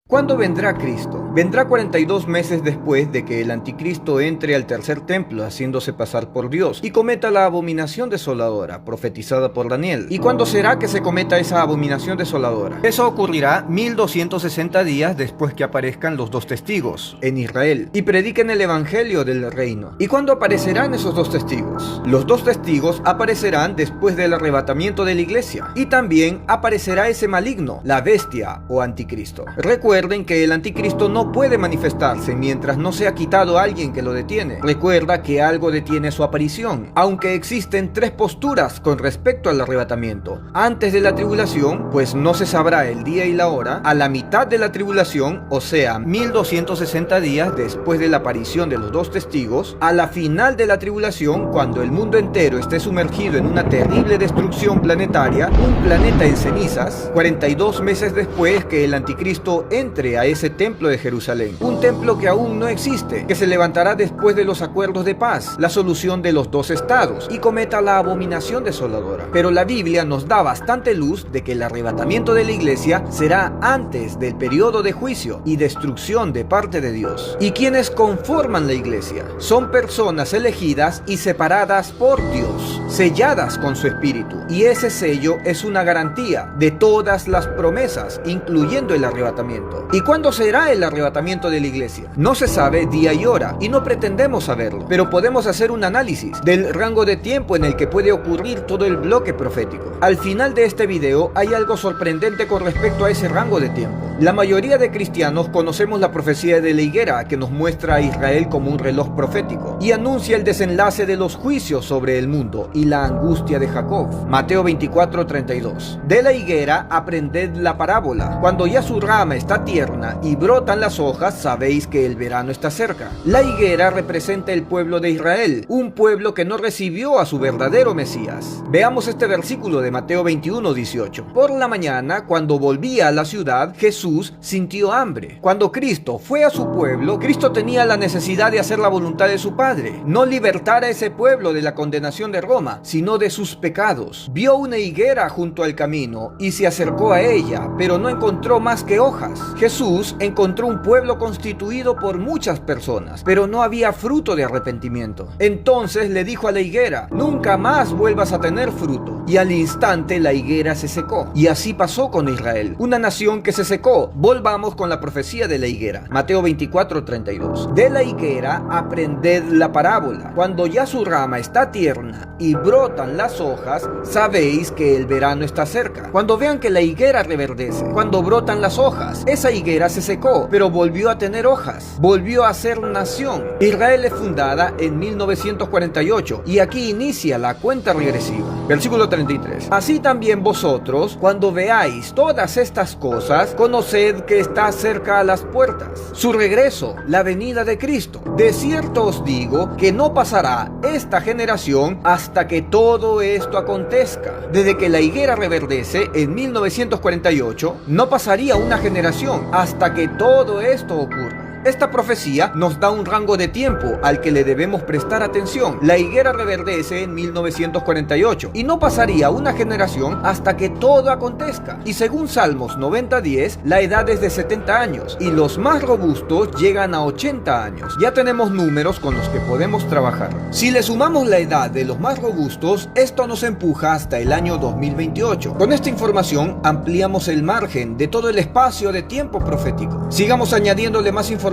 ¿Cuándo vendrá Cristo? Vendrá 42 meses después de que el anticristo entre al tercer templo haciéndose pasar por Dios y cometa la abominación desoladora profetizada por Daniel. ¿Y cuándo será que se cometa esa abominación desoladora? Eso ocurrirá 1260 días después que aparezcan los dos testigos en Israel y prediquen el evangelio del reino. ¿Y cuándo aparecerán esos dos testigos? Los dos testigos aparecerán después del arrebatamiento de la iglesia y también aparecerá ese maligno, la bestia o anticristo. Recuerden que el anticristo no puede manifestarse mientras no sea quitado alguien que lo detiene. Recuerda que algo detiene su aparición, aunque existen tres posturas con respecto al arrebatamiento. Antes de la tribulación, pues no se sabrá el día y la hora. A la mitad de la tribulación, o sea, 1260 días después de la aparición de los dos testigos. A la final de la tribulación, cuando el mundo entero esté sumergido en una terrible destrucción planetaria, un planeta en cenizas, 42 meses después que el anticristo entre a ese templo de Jerusalén, un templo que aún no existe, que se levantará después de los acuerdos de paz, la solución de los dos estados, y cometa la abominación desoladora. Pero la Biblia nos da bastante luz de que el arrebatamiento de la iglesia será antes del periodo de juicio y destrucción de parte de Dios. ¿Y quienes conforman la iglesia? Son personas elegidas y separadas por Dios, selladas con su espíritu, y ese sello es una garantía de todas las promesas, incluyendo el arrebatamiento. ¿Y cuándo será el arrebatamiento de la iglesia? No se sabe día y hora, y no pretendemos saberlo, pero podemos hacer un análisis del rango de tiempo en el que puede ocurrir todo el bloque profético. Al final de este video hay algo sorprendente con respecto a ese rango de tiempo. La mayoría de cristianos conocemos la profecía de la higuera, que nos muestra a Israel como un reloj profético y anuncia el desenlace de los juicios sobre el mundo y la angustia de Jacob. Mateo 24:32. De la higuera aprended la parábola. Cuando ya su rama está tierna y brotan las hojas, sabéis que el verano está cerca. La higuera representa el pueblo de Israel, un pueblo que no recibió a su verdadero Mesías. Veamos este versículo de Mateo 21:18. Por la mañana, cuando volvía a la ciudad, Jesús sintió hambre. Cuando Cristo fue a su pueblo, Cristo tenía la necesidad de hacer la voluntad de su Padre, no libertar a ese pueblo de la condenación de Roma, sino de sus pecados. Vio una higuera junto al camino y se acercó a ella, pero no encontró más que hojas. Jesús encontró un pueblo constituido por muchas personas, pero no había fruto de arrepentimiento. Entonces le dijo a la higuera: nunca más vuelvas a tener fruto. Y al instante la higuera se secó. Y así pasó con Israel, una nación que se secó. Volvamos con la profecía de la higuera. Mateo 24:32. De la higuera aprended la parábola. Cuando ya su rama está tierna y brotan las hojas, sabéis que el verano está cerca. Cuando vean que la higuera reverdece, cuando brotan las hojas, esa higuera se secó, pero volvió a tener hojas, volvió a ser nación. Israel es fundada en 1948 y aquí inicia la cuenta regresiva. Versículo 33. Así también vosotros, cuando veáis todas estas cosas, conoced que está cerca a las puertas su regreso, la venida de Cristo. De cierto os digo que no pasará esta generación hasta que todo esto acontezca. Desde que la higuera reverdece en 1948, no pasaría una generación hasta que todo esto ocurra. Esta profecía nos da un rango de tiempo al que le debemos prestar atención. La higuera reverdece en 1948 y no pasaría una generación hasta que todo acontezca. Y según Salmos 90:10, la edad es de 70 años y los más robustos llegan a 80 años. Ya tenemos números con los que podemos trabajar. Si le sumamos la edad de los más robustos, esto nos empuja hasta el año 2028. Con esta información ampliamos el margen de todo el espacio de tiempo profético. Sigamos añadiéndole más información.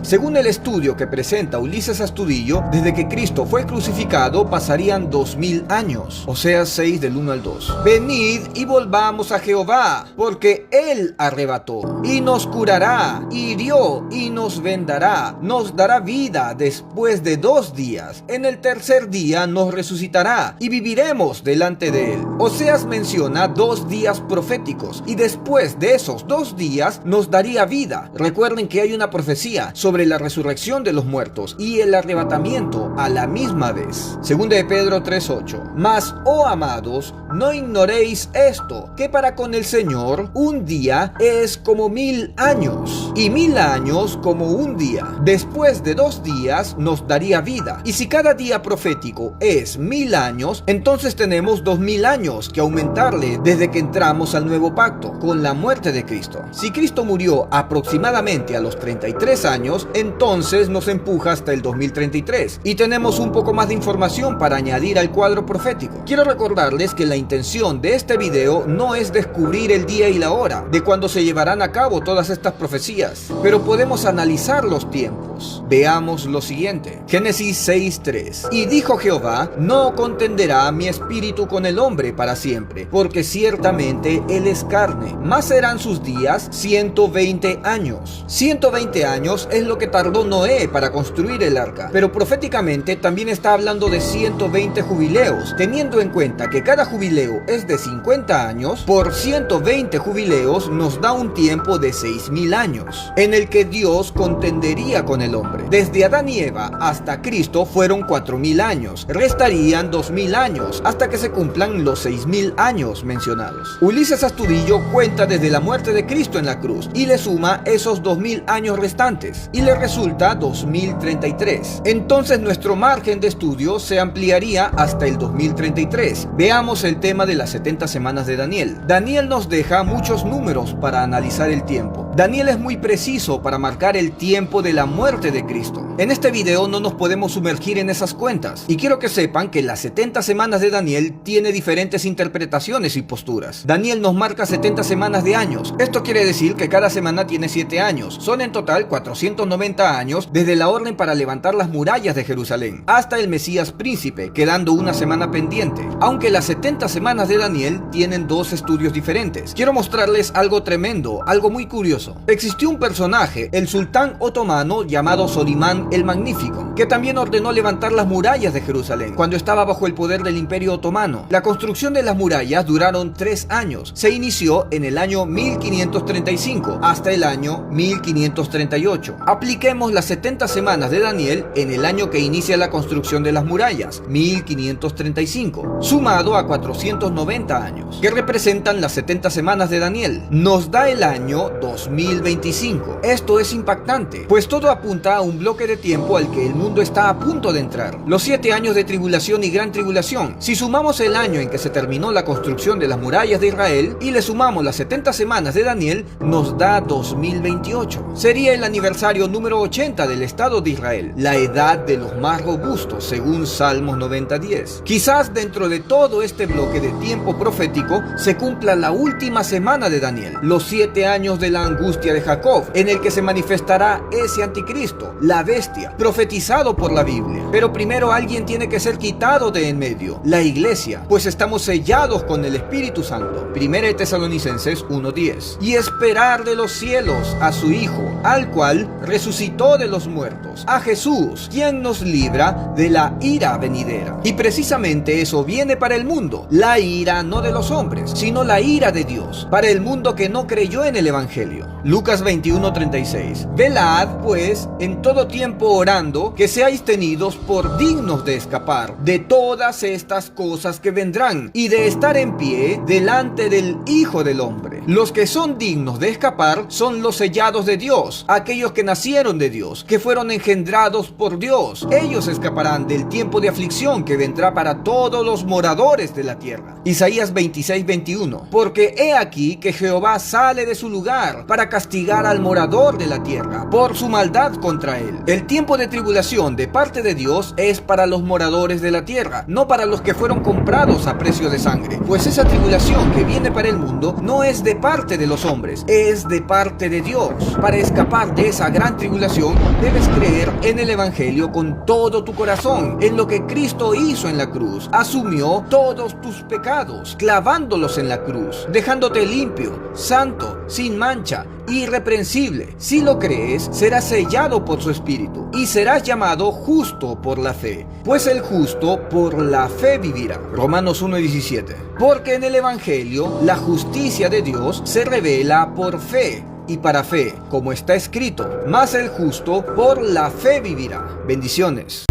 Según el estudio que presenta Ulises Astudillo, desde que Cristo fue crucificado pasarían 2000 años, o sea 6 del 1 al 2. Venid y volvamos a Jehová, porque Él arrebató y nos curará, hirió y nos vendará, nos dará vida después de 2 días. En el tercer día nos resucitará y viviremos delante de Él. Oseas menciona 2 días proféticos y después de esos 2 días nos daría vida. Recuerden que hay una profecía profecía sobre la resurrección de los muertos y el arrebatamiento a la misma vez. Segunda de Pedro 3:8. Mas, oh amados, no ignoréis esto, que para con el Señor un día es como 1000 años, y 1000 años como un día. Después de 2 días nos daría vida. Y si cada día profético es 1000 años, entonces tenemos 2000 años que aumentarle desde que entramos al nuevo pacto, con la muerte de Cristo. Si Cristo murió aproximadamente a los 33 años, entonces nos empuja hasta el 2033. Y tenemos un poco más de información para añadir al cuadro profético. Quiero recordarles que la intención de este video no es descubrir el día y la hora de cuando se llevarán a cabo todas estas profecías, pero podemos analizar los tiempos. Veamos lo siguiente. Génesis 6:3. Y dijo Jehová: no contenderá mi espíritu con el hombre para siempre, porque ciertamente él es carne, mas serán sus días 120 años. 120 años es lo que tardó Noé para construir el arca, pero proféticamente también está hablando de 120 jubileos, teniendo en cuenta que cada jubileo es de 50 años, por 120 jubileos nos da un tiempo de 6000 años, en el que Dios contendería con el hombre. Desde Adán y Eva hasta Cristo fueron 4000 años, restarían 2000 años, hasta que se cumplan los 6000 años mencionados. Ulises Astudillo cuenta desde la muerte de Cristo en la cruz, y le suma esos 2000 años restantes, y le resulta 2033. Entonces nuestro margen de estudio se ampliaría hasta el 2033. Veamos el tema de las 70 semanas de Daniel. Daniel nos deja muchos números para analizar el tiempo. Daniel es muy preciso para marcar el tiempo de la muerte de Cristo. En este video no nos podemos sumergir en esas cuentas, y quiero que sepan que las 70 semanas de Daniel tiene diferentes interpretaciones y posturas. Daniel nos marca 70 semanas de años. Esto quiere decir que cada semana tiene 7 años. Son en total 490 años desde la orden para levantar las murallas de Jerusalén hasta el Mesías príncipe, quedando una semana pendiente. Aunque las 70 semanas de Daniel tienen 2 estudios diferentes. Quiero mostrarles algo tremendo, algo muy curioso. Existió un personaje, el sultán otomano llamado Solimán el Magnífico, que también ordenó levantar las murallas de Jerusalén cuando estaba bajo el poder del Imperio Otomano. La construcción de las murallas duraron 3 años. Se inició en el año 1535 hasta el año 1538. Apliquemos las 70 semanas de Daniel en el año que inicia la construcción de las murallas, 1535, sumado a 490 años, que representan las 70 semanas de Daniel. Nos da el año 2025. Esto es impactante, pues todo apunta a un bloque de tiempo al que el mundo está a punto de entrar. Los 7 años de tribulación y gran tribulación. Si sumamos el año en que se terminó la construcción de las murallas de Israel y le sumamos las 70 semanas de Daniel, nos da 2028. Sería el aniversario número 80 del Estado de Israel, la edad de los más robustos, según Salmos 90:10. Quizás dentro de todo este bloque de tiempo profético se cumpla la última semana de Daniel, los 7 años de la angustia de Jacob, en el que se manifestará ese anticristo, la bestia, profetizado por la Biblia. Pero primero alguien tiene que ser quitado de en medio, la iglesia, pues estamos sellados con el Espíritu Santo. Primera de Tesalonicenses 1:10. Y esperar de los cielos a su Hijo, al cual resucitó de los muertos, a Jesús, quien nos libra de la ira venidera. Y precisamente eso viene para el mundo, la ira no de los hombres, sino la ira de Dios, para el mundo que no creyó en el Evangelio. Lucas 21:36. Velad, pues, en todo tiempo orando, que seáis tenidos por dignos de escapar de todas estas cosas que vendrán, y de estar en pie delante del Hijo del Hombre. Los que son dignos de escapar son los sellados de Dios, aquellos que nacieron de Dios, que fueron engendrados por Dios. Ellos escaparán del tiempo de aflicción que vendrá para todos los moradores de la tierra. Isaías 26:21. Porque he aquí que Jehová sale de su lugar para castigar al morador de la tierra por su maldad contra él. El tiempo de tribulación de parte de Dios es para los moradores de la tierra, no para los que fueron comprados a precio de sangre, pues esa tribulación que viene para el mundo no es de parte de los hombres, es de parte de Dios. Para escapar de esa gran tribulación debes creer en el Evangelio con todo tu corazón, en lo que Cristo hizo en la cruz. Asumió todos tus pecados, clavándolos en la cruz, dejándote limpio, santo, sin mancha, irreprensible. Si lo crees, serás sellado por su Espíritu y serás llamado justo por la fe, pues el justo por la fe vivirá. Romanos 1:17. Porque en el Evangelio la justicia de Dios se revela por fe, y para fe, como está escrito, mas el justo por la fe vivirá. Bendiciones.